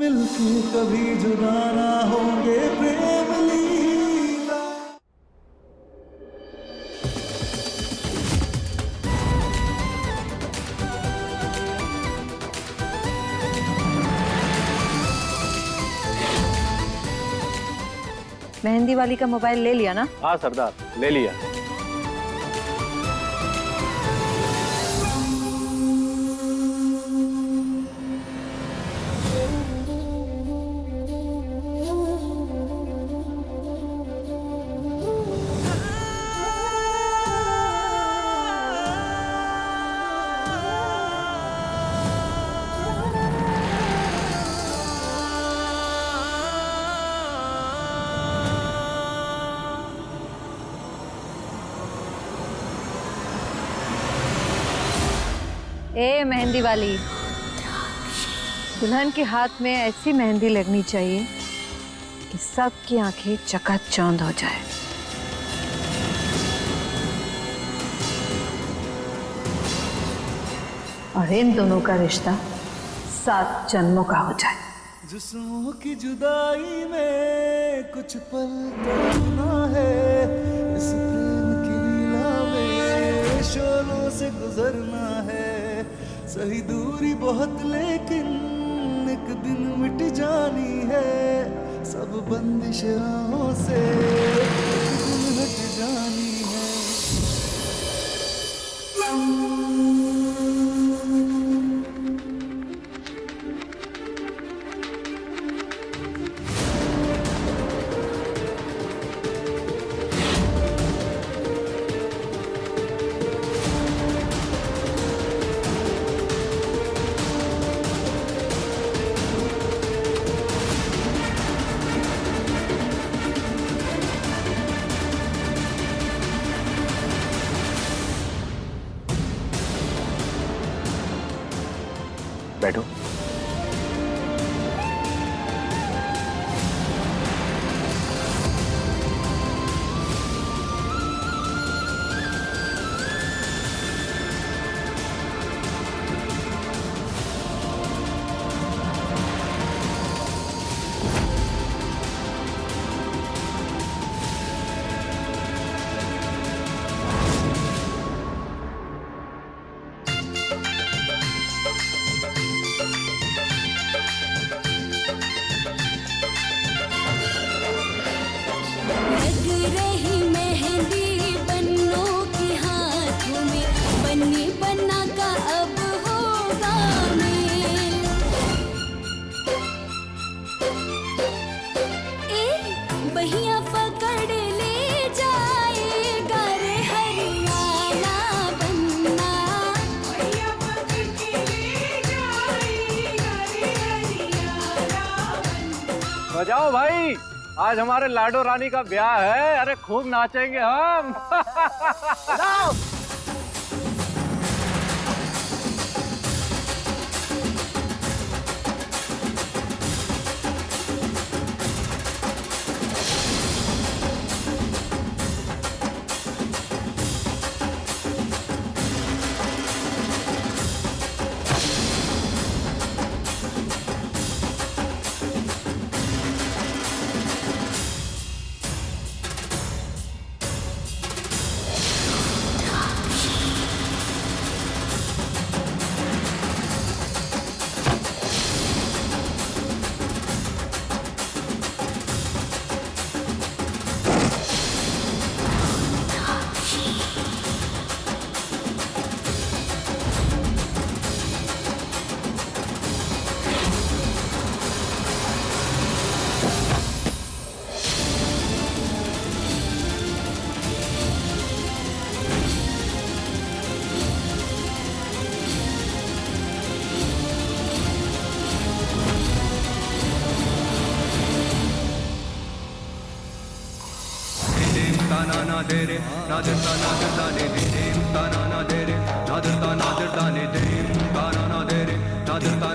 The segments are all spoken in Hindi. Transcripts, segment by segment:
मिलके कभी जुदा ना होंगे प्रेम लीला। मेहंदी वाली का मोबाइल ले लिया ना? हाँ सरदार, ले लिया। ए मेहंदी वाली, दुल्हन के हाथ में ऐसी मेहंदी लगनी चाहिए कि सबकी आंखें चकाचौंध हो जाए। और इन दोनों का रिश्ता 7 जन्मों का हो जाए। जिस्मों की जुदाई में कुछ पल तड़पना है, इस प्रेम की लीला में शोलों से गुजरना है। सही दूरी बहुत लेकिन एक दिन मिट जानी है, सब बंदिश राहों से एक दिन हट जानी है। बैठो। बजाओ भाई, आज हमारे लाडो रानी का ब्याह है। अरे खूब नाचेंगे हम। na de re na de ta ne de de ta na de re na de ta ne de ta na de re na de ta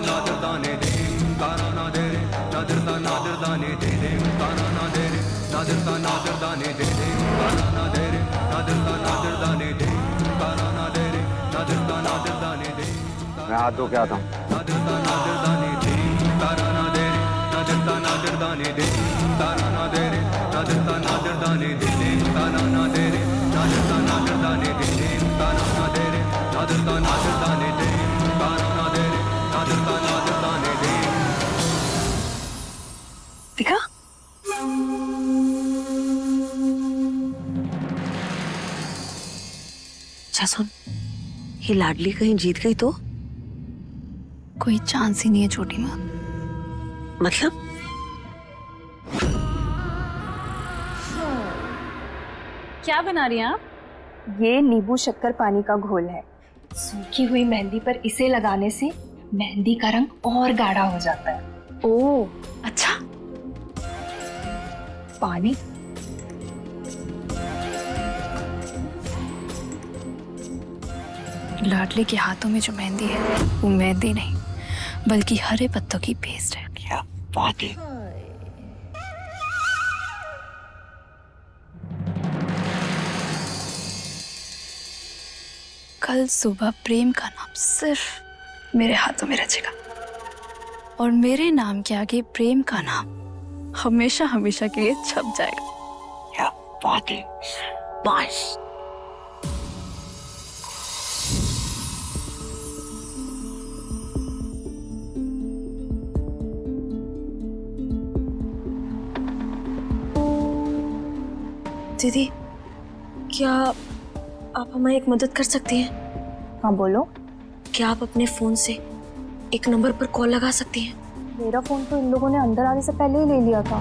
ne de ta na de re na de ta ne de de ta na de re na de ta ne de de ta na de re na de ta ne de ta na de re na de ta ne de। मैं हाथ धो के आता हूँ। ना de ta ne de ta na de re nadir ta nadir dane de ta na na de re nadir ta nadir dane de ta na na de re nadir ta nadir dane de ta na na de re nadir ta nadir dane de ta na na de re nadir ta nadir dane de दिखा अच्छा सुन, ये लाडली कहीं जीत गई तो? कोई चांस ही नहीं है छोटी माँ। मतलब? क्या बना रही हैं आप? ये नींबू शक्कर पानी का घोल है। सूखी हुई मेहंदी पर इसे लगाने से मेहंदी का रंग और गाढ़ा हो जाता है। ओह अच्छा। पानी लाडले के हाथों में जो मेहंदी है वो मेहंदी नहीं बल्कि हरे पत्तों की पेस्ट है। क्या बात है। कल सुबह प्रेम का नाम सिर्फ मेरे हाथों में रचेगा और मेरे नाम के आगे प्रेम का नाम हमेशा हमेशा के लिए छप जाएगा। क्या बात है। बस दीदी, क्या आप हमें एक मदद कर सकती हैं? हाँ बोलो। क्या आप अपने फोन से एक नंबर पर कॉल लगा सकती हैं? मेरा फोन तो इन लोगों ने अंदर आने से पहले ही ले लिया था।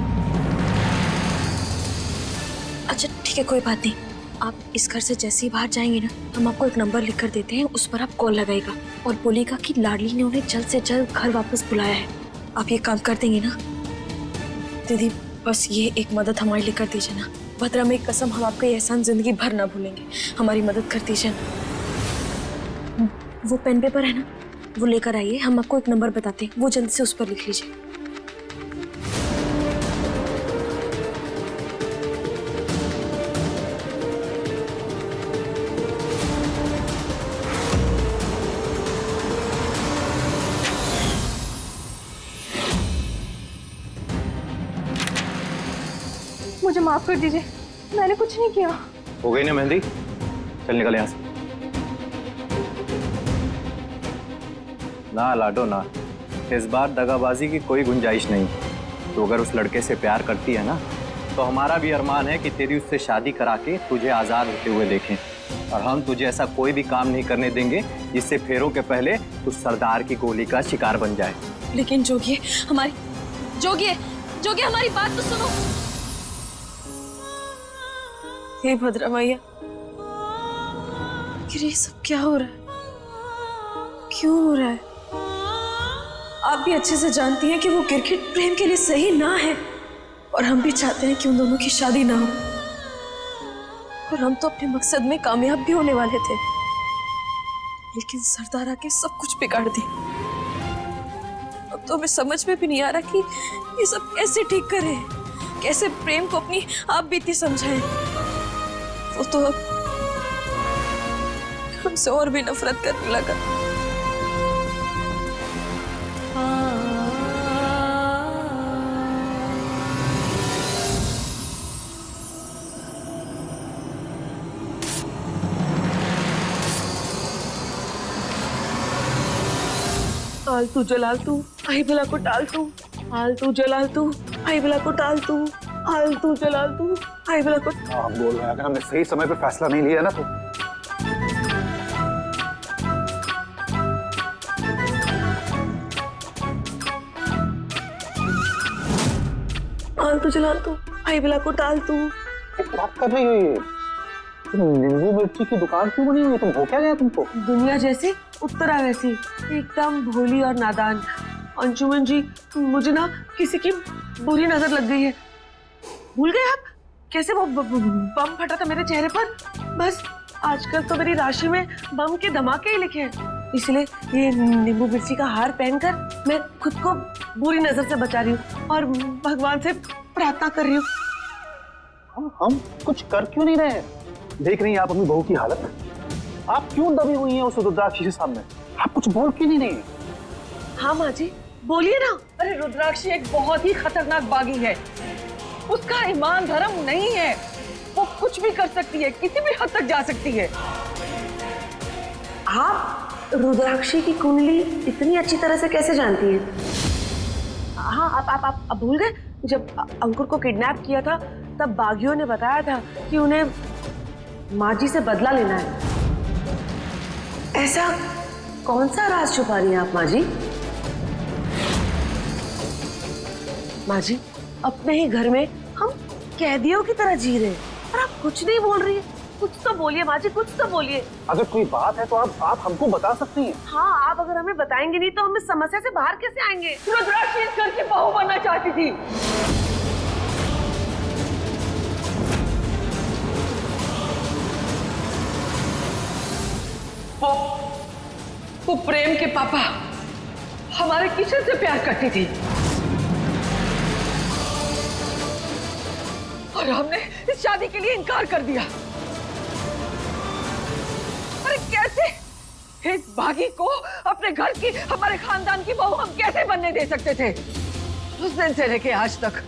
अच्छा ठीक है, कोई बात नहीं। आप इस घर से जैसे ही बाहर जाएंगे ना, हम आपको एक नंबर लिख कर देते हैं, उस पर आप कॉल लगाएगा और बोलेगा कि लाडली ने उन्हें जल्द से जल्द घर वापस बुलाया है। आप ये काम कर देंगे ना? दीदी बस ये एक मदद हमारे लिए कर दीजिए ना। भद्रा में कसम, हम आपका ये एहसान जिंदगी भर ना भूलेंगे। हमारी मदद कर दीजिए ना। वो पेन पेपर है ना, वो लेकर आइए, हम आपको एक नंबर बताते हैं, वो जल्दी से उस पर लिख लीजिए। मुझे माफ कर दीजिए, मैंने कुछ नहीं किया। हो गई ना मेहंदी, चल निकल यहाँ से। ना लाडो ना, इस बार दगाबाजी की कोई गुंजाइश नहीं। तो अगर उस लड़के से प्यार करती है ना, तो हमारा भी अरमान है कि तेरी उससे शादी करा के तुझे आज़ाद होते हुए देखें। और हम तुझे ऐसा कोई भी काम नहीं करने देंगे जिससे फेरों के पहले तू सरदार की गोली का शिकार बन जाए। लेकिन जोगिए, हमारी बात तो सुनो। हे भद्रा मैया, ये सब क्या हो रहा है? क्यों हो रहा है? आप भी अच्छे से जानती हैं कि वो गिरगिट प्रेम के लिए सही ना है, और हम भी चाहते हैं कि उन दोनों की शादी ना हो। और हम तो अपने मकसद में कामयाब भी होने वाले थे, लेकिन सरदार आके सब कुछ बिगाड़ दिया। अब तो हमें समझ में भी नहीं आ रहा कि ये सब कैसे ठीक करें, कैसे प्रेम को अपनी आप बीती समझाएं। वो तो अब हमसे और भी नफरत करने लगा। आलतू जलालतू आई भला को टालतू, आलतू जलालतू आई भला को टालतू, आलतू जलालतू आई भला को। हाँ बोल रहे हैं, अगर हमने सही समय पे फैसला नहीं लिया ना तो। आलतू जलालतू आई भला को टालतू। बात कर रही है ये? तुम नींबू मिर्ची की दुकान क्यों बनी हुई है? तुम हो क्या गया तुमको? दुनिया जैसी उत्तरा वैसी, एकदम भोली और नादान। अंशुमन जी, मुझे ना किसी की बुरी नजर लग गई है। भूल गए आप कैसे वो बम फटा था मेरे चेहरे पर? बस आजकल तो मेरी राशि में बम के धमाके ही लिखे हैं, इसलिए ये नींबू मिर्ची का हार पहनकर मैं खुद को बुरी नजर से बचा रही हूँ और भगवान से प्रार्थना कर रही हूँ। हम कुछ कर क्यों नहीं रहे? देख रही हैं आप अपनी बहू की हालत? आप क्यों दबी हुई हैं उस रुद्राक्ष के सामने? आप कुछ बोल क्यों नहीं रही? हाँ माँ जी, बोलिए ना। अरे रुद्राक्षी एक बहुत ही खतरनाक बागी है। उसका ईमान धर्म नहीं है। वो कुछ भी कर सकती है, किसी भी हद तक जा सकती है। आप रुद्राक्षी की कुंडली इतनी अच्छी तरह से कैसे जानती हैं? हाँ, आप भूल गए जब अंकुर को किडनैप किया था तब बागियों ने बताया था कि उन्हें माँ जी से बदला लेना है। ऐसा कौन सा राज छुपा रही हैं आप माँ जी? माँ जी, अपने ही घर में हम कैदियों की तरह जी रहे हैं और आप कुछ नहीं बोल रही है। कुछ तो बोलिए माँ जी, कुछ तो बोलिए। अगर कोई बात है तो आप हमको बता सकती हैं। हाँ, आप अगर हमें बताएंगे नहीं तो हम इस समस्या से बाहर कैसे आएंगे? रुद्राक्षी इस घर की बहू बनना चाहती थी। वो प्रेम के पापा हमारे किशन से प्यार करती थी और हमने इस शादी के लिए इनकार कर दिया। अरे कैसे इस बागी को अपने घर की, हमारे खानदान की बहू हम कैसे बनने दे सकते थे? उस दिन से लेके आज तक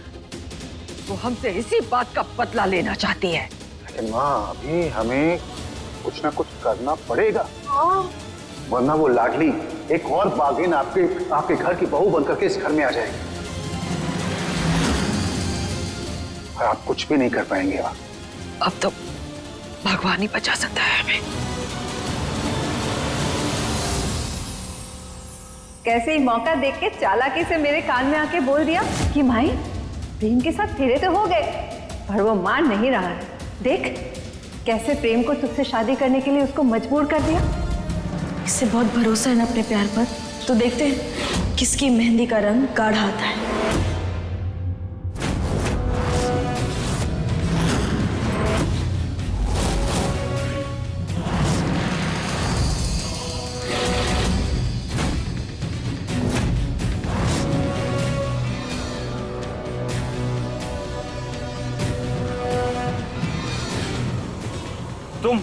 वो हमसे इसी बात का बदला लेना चाहती है। लेकिन माँ, अभी हमें कुछ ना कुछ करना पड़ेगा, वरना वो लाडली एक और बागिन आपके घर की बहू बनकर के इस घर में आ जाएगी और आप कुछ भी नहीं कर पाएंगे। अब तो भगवान ही बचा सकता है हमें। कैसे ही मौका देख के चालाकी से मेरे कान में आके बोल दिया कि भाई प्रेम के साथ फेरे तो हो गए, पर वो मान नहीं रहा है। देख कैसे प्रेम को तुझसे शादी करने के लिए उसको मजबूर कर दिया। इससे बहुत भरोसा है ना अपने प्यार पर, तो देखते हैं किसकी मेहंदी का रंग गाढ़ा आता है। तुम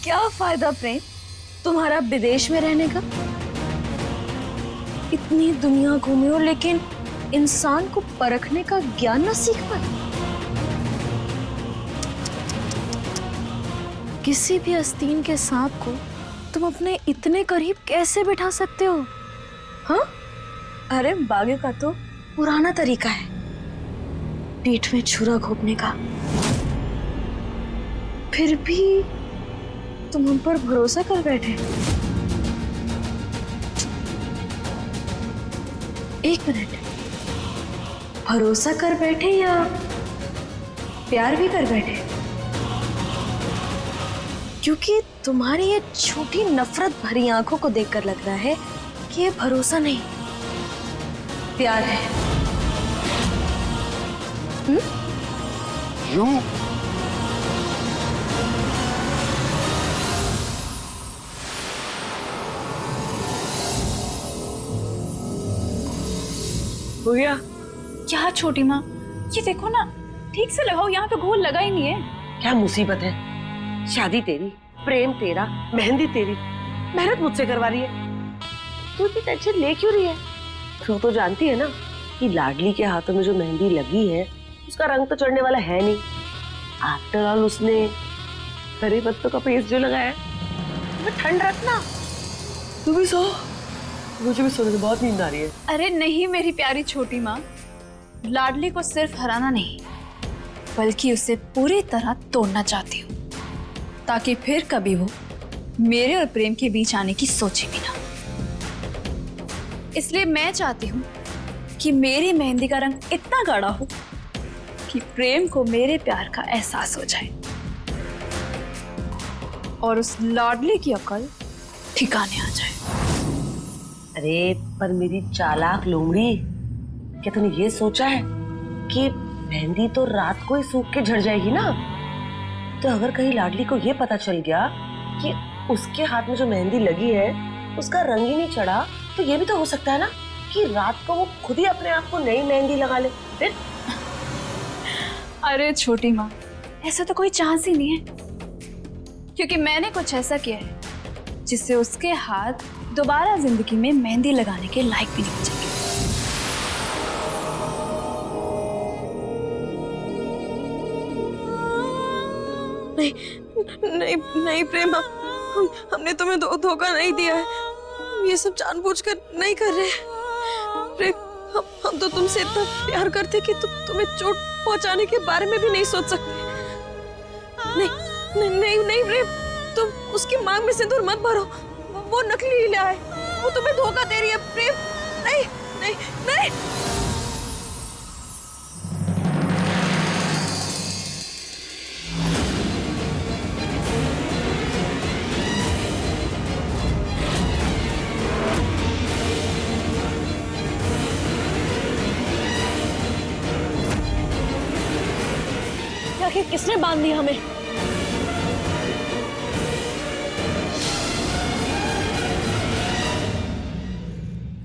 क्या फायदा प्रेम तुम्हारा विदेश में रहने का? इतनी दुनिया घूमे हो लेकिन इंसान को परखने का ज्ञान न सीख पाए। किसी भी आस्तीन के सांप को तुम अपने इतने करीब कैसे बिठा सकते हो? हाँ, अरे बागी का तो पुराना तरीका है पीठ में छुरा घोंपने का। फिर भी तुम हम पर भरोसा कर बैठे। एक मिनट, भरोसा कर बैठे या प्यार भी कर बैठे? क्योंकि तुम्हारी ये छोटी नफरत भरी आंखों को देखकर लग रहा है कि ये भरोसा नहीं, प्यार है। यूं हो गया? क्या छोटी माँ, ये देखो ना, ठीक से लगाओ, यहाँ पे घोल लगा ही नहीं है। क्या मुसीबत है? शादी तेरी, प्रेम तेरा, मेहंदी तेरी, मेहनत मुझसे करवा रही है। तू इतनी टेंशन ले क्यों रही है? तू तो जानती है ना कि लाडली के हाथों में जो मेहंदी लगी है उसका रंग तो चढ़ने वाला है नहीं। आफ्टर ऑल उसने हरे पत्तों का पेस्ट जो लगाया है। ठंड रखना, तू भी सो, मुझे भी सोने में बहुत नींद आ रही है। अरे नहीं मेरी प्यारी छोटी माँ, लाडली को सिर्फ हराना नहीं बल्कि उसे पूरी तरह तोड़ना चाहती हूँ, ताकि फिर कभी वो मेरे और प्रेम के बीच आने की सोचे भी ना। इसलिए मैं चाहती हूँ कि मेरी मेहंदी का रंग इतना गाढ़ा हो कि प्रेम को मेरे प्यार का एहसास हो जाए और उस लाडली की अकल ठिकाने आ जाए। अरे पर मेरी चालाक लोमड़ी, क्या तूने ये सोचा है कि मेहंदी तो रात को ही सूख के झड़ जाएगी ना? तो अगर कहीं लाडली को ये पता चल गया कि उसके हाथ में जो मेहंदी लगी है उसका रंग ही नहीं चढ़ा, तो ये भी तो हो सकता है ना कि रात को वो खुद ही अपने आप को नई मेहंदी लगा ले। फिर अरे छोटी माँ, ऐसा तो कोई चांस ही नहीं है, क्योंकि मैंने कुछ ऐसा किया है जिससे उसके हाथ दोबारा जिंदगी में मेहंदी लगाने के लायक भी नहीं बचेंगे। नहीं नहीं नहीं प्रेमा, हमने तुम्हें धोखा नहीं दिया है। हम ये सब जानबूझकर नहीं कर रहे हैं। प्रेम, हम तो तुमसे इतना प्यार करते कि तुम्हें चोट पहुंचाने के बारे में भी नहीं सोच सकते। नहीं नहीं नहीं, नहीं प्रेम, तुम उसकी मांग में सिंदूर मत भरो। वो नकली लीला है, वो तुम्हें धोखा दे रही है। प्रेम, नहीं नहीं नहीं। आखिर किसने बांध दिया हमें?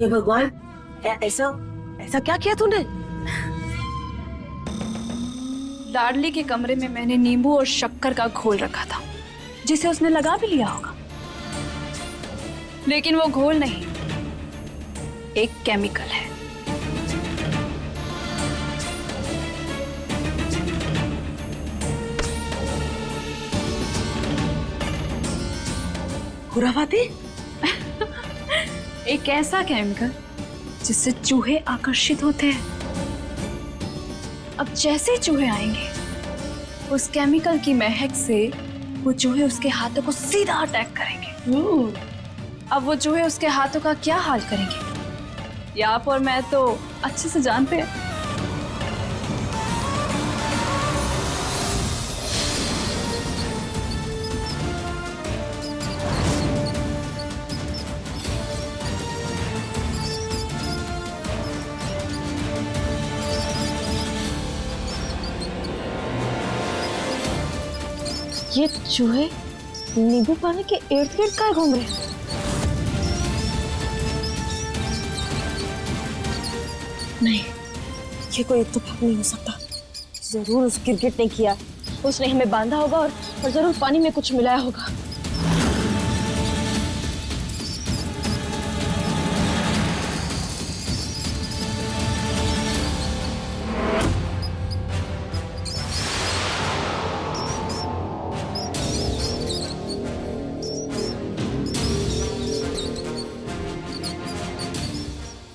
हे भगवान, ऐसा ऐसा क्या किया तूने? लाडली के कमरे में मैंने नींबू और शक्कर का घोल रखा था, जिसे उसने लगा भी लिया होगा। लेकिन वो घोल नहीं, एक केमिकल है। खुराफाती? एक ऐसा केमिकल जिससे चूहे आकर्षित होते हैं। अब जैसे ही चूहे आएंगे, उस केमिकल की महक से वो चूहे उसके हाथों को सीधा अटैक करेंगे। अब वो चूहे उसके हाथों का क्या हाल करेंगे, ये आप और मैं तो अच्छे से जानते हैं। ये चूहे नींबू पानी के इर्द गिर्द का घूम रहे हैं। नहीं, ये कोई इत्तेफाक नहीं हो सकता। जरूर उस गिरगिट ने किया, उसने हमें बांधा होगा और जरूर पानी में कुछ मिलाया होगा।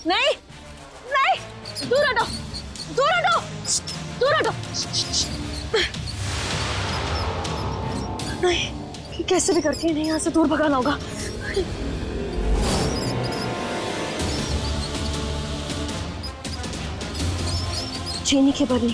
नहीं नहीं, दूर हटो, दूर हटो, दूर हटो। नहीं, कैसे भी करके इन्हें यहाँ से दूर भगाना होगा। चीनी के बदले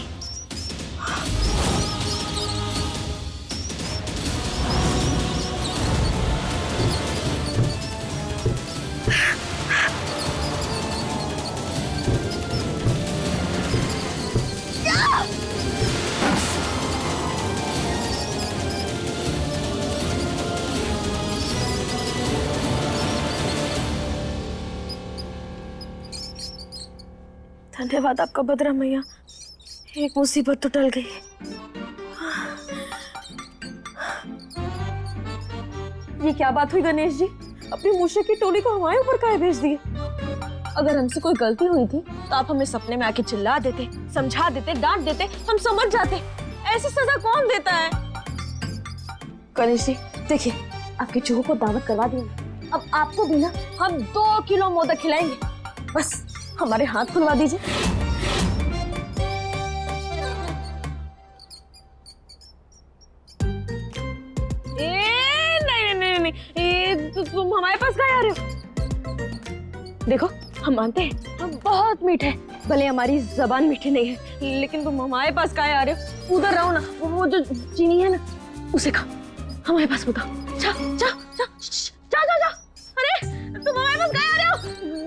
धन्यवाद आपका बदरा मैया, एक मुसीबत तो टल गई। ये क्या बात हुई गणेश जी, अपनी मूशे की टोली को हमारे ऊपर काहे भेज दिए? अगर हमसे कोई गलती हुई थी तो आप हमें सपने में आके चिल्ला देते, समझा देते, डांट देते, हम समझ जाते। ऐसी सजा कौन देता है? गणेश जी देखिए, आपके चूहों को दावत करवा दिया, अब आपको भी ना हम 2 किलो मोदक खिलाएंगे। बस हमारे हाथ खुलवा दीजिए। तुम हमारे पास क्या आ रहे हो? देखो, हम मानते हैं हम बहुत मीठे हैं, भले हमारी जबान मीठी नहीं है, लेकिन तुम हमारे पास क्या आ रहे हो? उधर रहो ना, वो जो चीनी है ना उसे खाओ, हमारे पास बताओ। जा जा जा जा जा जा। अरे तुम हमारे पास क्या आ रहे हो?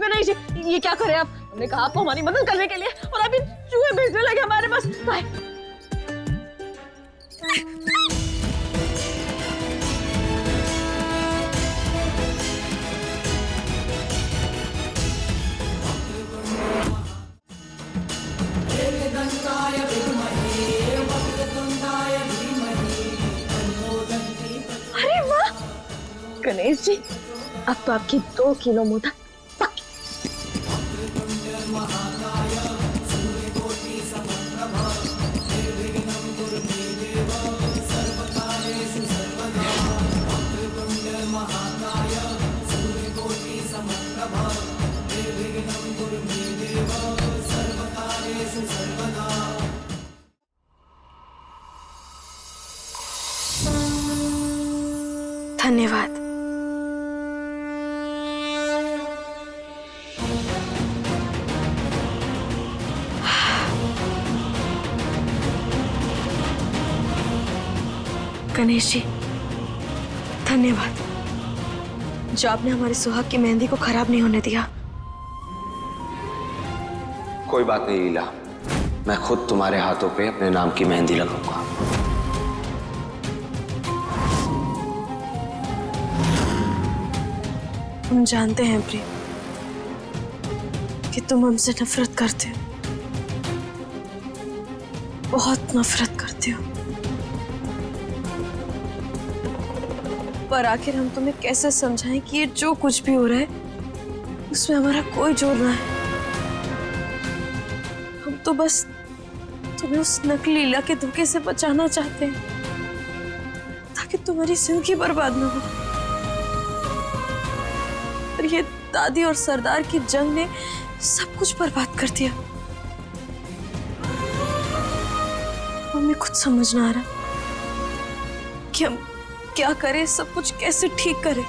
गणेश जी ये क्या करे आप? हमने कहा आपको हमारी मदद करने के लिए, और अभी चूहे भेजने लगे हमारे पास। गणेश जी, अब तो आपकी 2 किलो मोदक पक्की। धन्यवाद। गणेश जी, धन्यवाद जो आपने हमारे सुहाग की मेहंदी को खराब नहीं होने दिया। कोई बात नहीं लीला, मैं खुद तुम्हारे हाथों पे अपने नाम की मेहंदी लगाऊंगा। हम जानते हैं प्रेम कि तुम हमसे नफरत करते हो, बहुत नफरत करते हो, पर आखिर हम तुम्हें कैसे समझाएं कि ये जो कुछ भी हो रहा है उसमें हमारा कोई जोर ना है। हम तो बस तुम्हें उस नकली लीला के धोखे से बचाना चाहते हैं ताकि तुम्हारी जिंदगी बर्बाद ना हो। पर ये दादी और सरदार की जंग ने सब कुछ बर्बाद कर दिया। हमें कुछ समझ ना आ रहा कि हम क्या करें, सब कुछ कैसे ठीक करें।